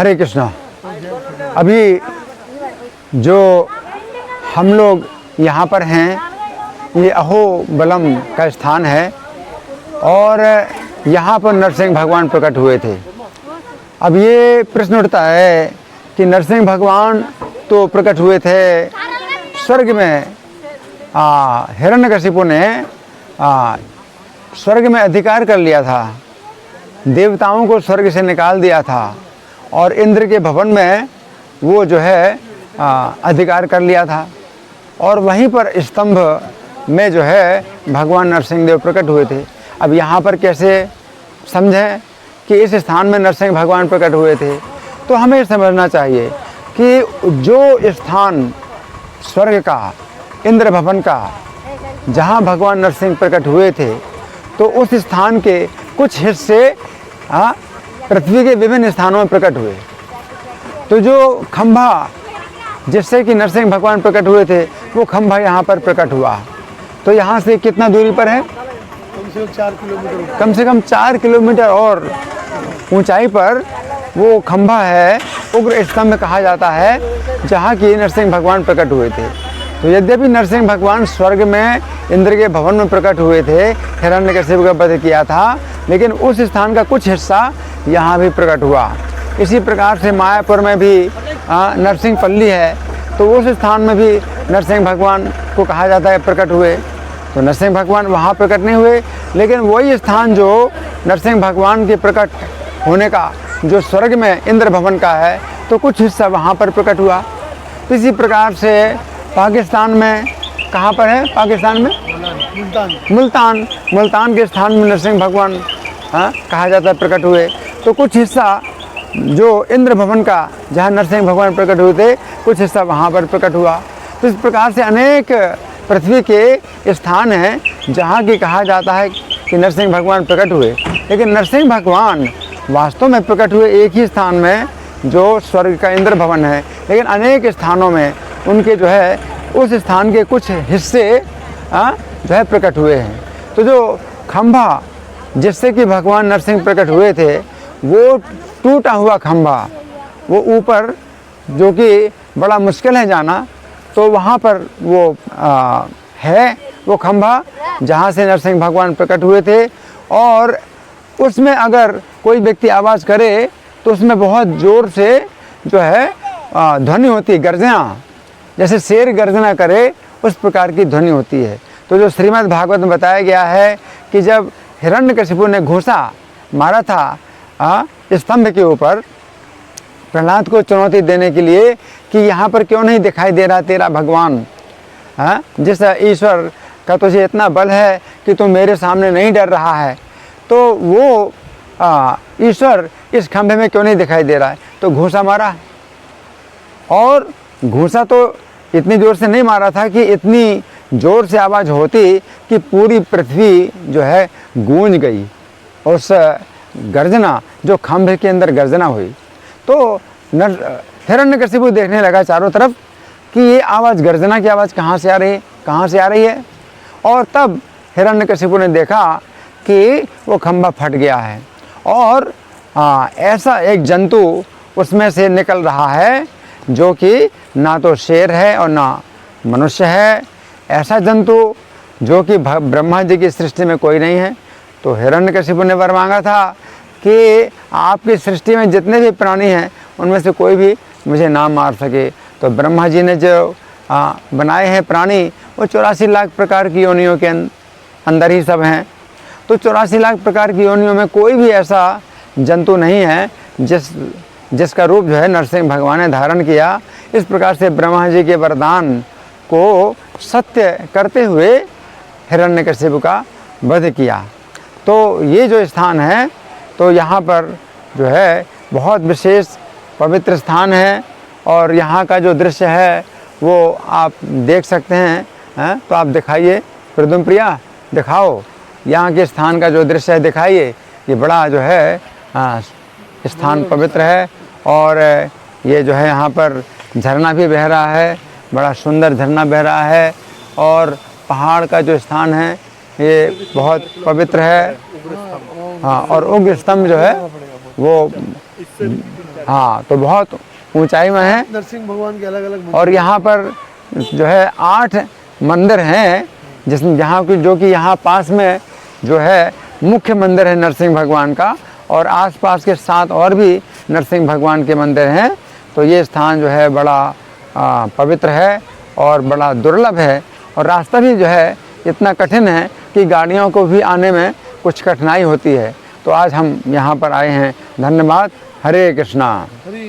हरे कृष्णा। अभी जो हम लोग यहाँ पर हैं, ये अहोबलम का स्थान है और यहाँ पर नरसिंह भगवान प्रकट हुए थे। अब ये प्रश्न उठता है कि नरसिंह भगवान तो प्रकट हुए थे स्वर्ग में। हिरण्यकशिपु ने स्वर्ग में अधिकार कर लिया था, देवताओं को स्वर्ग से निकाल दिया था और इंद्र के भवन में वो जो है अधिकार कर लिया था। और वहीं पर स्तंभ में जो है भगवान नरसिंह देव प्रकट हुए थे। अब यहाँ पर कैसे समझें कि इस स्थान में नरसिंह भगवान प्रकट हुए थे? तो हमें समझना चाहिए कि जो स्थान स्वर्ग का, इंद्र भवन का, जहाँ भगवान नरसिंह प्रकट हुए थे, तो उस स्थान के कुछ हिस्से पृथ्वी के विभिन्न स्थानों में प्रकट हुए। तो जो खंभा जिससे कि नरसिंह भगवान प्रकट हुए थे, वो खंभा यहाँ पर प्रकट हुआ। तो यहाँ से कितना दूरी पर है? कम से कम 4 किलोमीटर और ऊंचाई पर वो खंभा है, उग्र स्तंभ कहा जाता है, जहाँ की नरसिंह भगवान प्रकट हुए थे। तो यद्यपि नरसिंह भगवान स्वर्ग में इंद्र के भवन में प्रकट हुए थे, हिरण्यकशिपु का वध किया था, लेकिन उस स्थान का कुछ हिस्सा यहाँ भी प्रकट हुआ। इसी प्रकार से मायापुर में भी नरसिंह पल्ली है, तो उस स्थान में भी नरसिंह भगवान को कहा जाता है प्रकट हुए। तो नरसिंह भगवान वहाँ प्रकट नहीं हुए, लेकिन वही स्थान जो नरसिंह भगवान के प्रकट होने का जो स्वर्ग में इंद्र भवन का है, तो कुछ हिस्सा वहाँ पर प्रकट हुआ। इसी प्रकार से पाकिस्तान में, कहाँ पर है पाकिस्तान में? मुल्तान के स्थान में नरसिंह भगवान कहा जाता है प्रकट हुए। तो कुछ हिस्सा जो इंद्र भवन का, जहाँ नरसिंह भगवान प्रकट हुए थे, कुछ हिस्सा वहाँ पर प्रकट हुआ। तो इस प्रकार से अनेक पृथ्वी के स्थान हैं जहाँ की कहा जाता है कि नरसिंह भगवान प्रकट हुए। लेकिन नरसिंह भगवान वास्तव में प्रकट हुए एक ही स्थान में, जो स्वर्ग का इंद्र भवन है, लेकिन अनेक स्थानों में उनके जो है उस स्थान के कुछ हिस्से जो है प्रकट हुए हैं। तो जो खंभा जिससे कि भगवान नरसिंह प्रकट हुए थे, वो टूटा हुआ खंभा, वो ऊपर, जो कि बड़ा मुश्किल है जाना, तो वहाँ पर वो है वो खंभा जहाँ से नरसिंह भगवान प्रकट हुए थे। और उसमें अगर कोई व्यक्ति आवाज़ करे तो उसमें बहुत ज़ोर से जो है ध्वनि होती है, गर्जना, जैसे शेर गर्जना करे उस प्रकार की ध्वनि होती है। तो जो श्रीमद् भागवत में बताया गया है कि जब हिरण्यकशिपु ने घूंसा मारा था स्तंभ के ऊपर, प्रहलाद को चुनौती देने के लिए कि यहाँ पर क्यों नहीं दिखाई दे रहा तेरा भगवान, जिस ईश्वर का तुझे इतना बल है कि तू मेरे सामने नहीं डर रहा है, तो वो ईश्वर इस खंभे में क्यों नहीं दिखाई दे रहा है? तो घूंसा मारा, और घूंसा तो इतनी ज़ोर से नहीं मारा था कि इतनी ज़ोर से आवाज़ होती कि पूरी पृथ्वी जो है गूंज गई, उस गर्जना जो खंभे के अंदर गर्जना हुई। तो हिरण्यकशिपु देखने लगा चारों तरफ कि ये आवाज़, गर्जना की आवाज़ कहाँ से आ रही है। और तब हिरण्यकशिपु ने देखा कि वो खंभा फट गया है और ऐसा एक जंतु उसमें से निकल रहा है जो कि ना तो शेर है और ना मनुष्य है, ऐसा जंतु जो कि ब्रह्मा जी की सृष्टि में कोई नहीं है। तो हिरण्यकशिपु ने वर मांगा था कि आपकी सृष्टि में जितने भी प्राणी हैं उनमें से कोई भी मुझे ना मार सके। तो ब्रह्मा जी ने जो बनाए हैं प्राणी, वो 84 लाख प्रकार की योनियों के अंदर ही सब हैं। तो 84 लाख प्रकार की योनियों में कोई भी ऐसा जंतु नहीं है जिसका रूप जो है नरसिंह भगवान ने धारण किया। इस प्रकार से ब्रह्मा जी के वरदान को सत्य करते हुए हिरण्यकशिपु का वध किया। तो ये जो स्थान है, तो यहाँ पर जो है बहुत विशेष पवित्र स्थान है और यहाँ का जो दृश्य है वो आप देख सकते हैं। तो आप दिखाइए, प्रद्युम्न प्रिया दिखाओ यहाँ के स्थान का जो दृश्य है, दिखाइए। ये बड़ा जो है स्थान पवित्र है और ये जो है यहाँ पर झरना भी बह रहा है, बड़ा सुंदर झरना बह रहा है। और पहाड़ का जो स्थान है ये बहुत पवित्र है। हाँ, और उग्र स्तंभ जो है वो हाँ, तो बहुत ऊंचाई में है। नरसिंह भगवान के अलग अलग और यहाँ पर जो है 8 मंदिर हैं, जिसमें जहाँ की जो कि यहाँ पास में जो है मुख्य मंदिर है नरसिंह भगवान का, और आसपास के 7 और भी नरसिंह भगवान के मंदिर हैं। तो ये स्थान जो है बड़ा पवित्र है और बड़ा दुर्लभ है, और रास्ता भी जो है इतना कठिन है कि गाड़ियों को भी आने में कुछ कठिनाई होती है। तो आज हम यहाँ पर आए हैं। धन्यवाद। हरे कृष्णा। हरि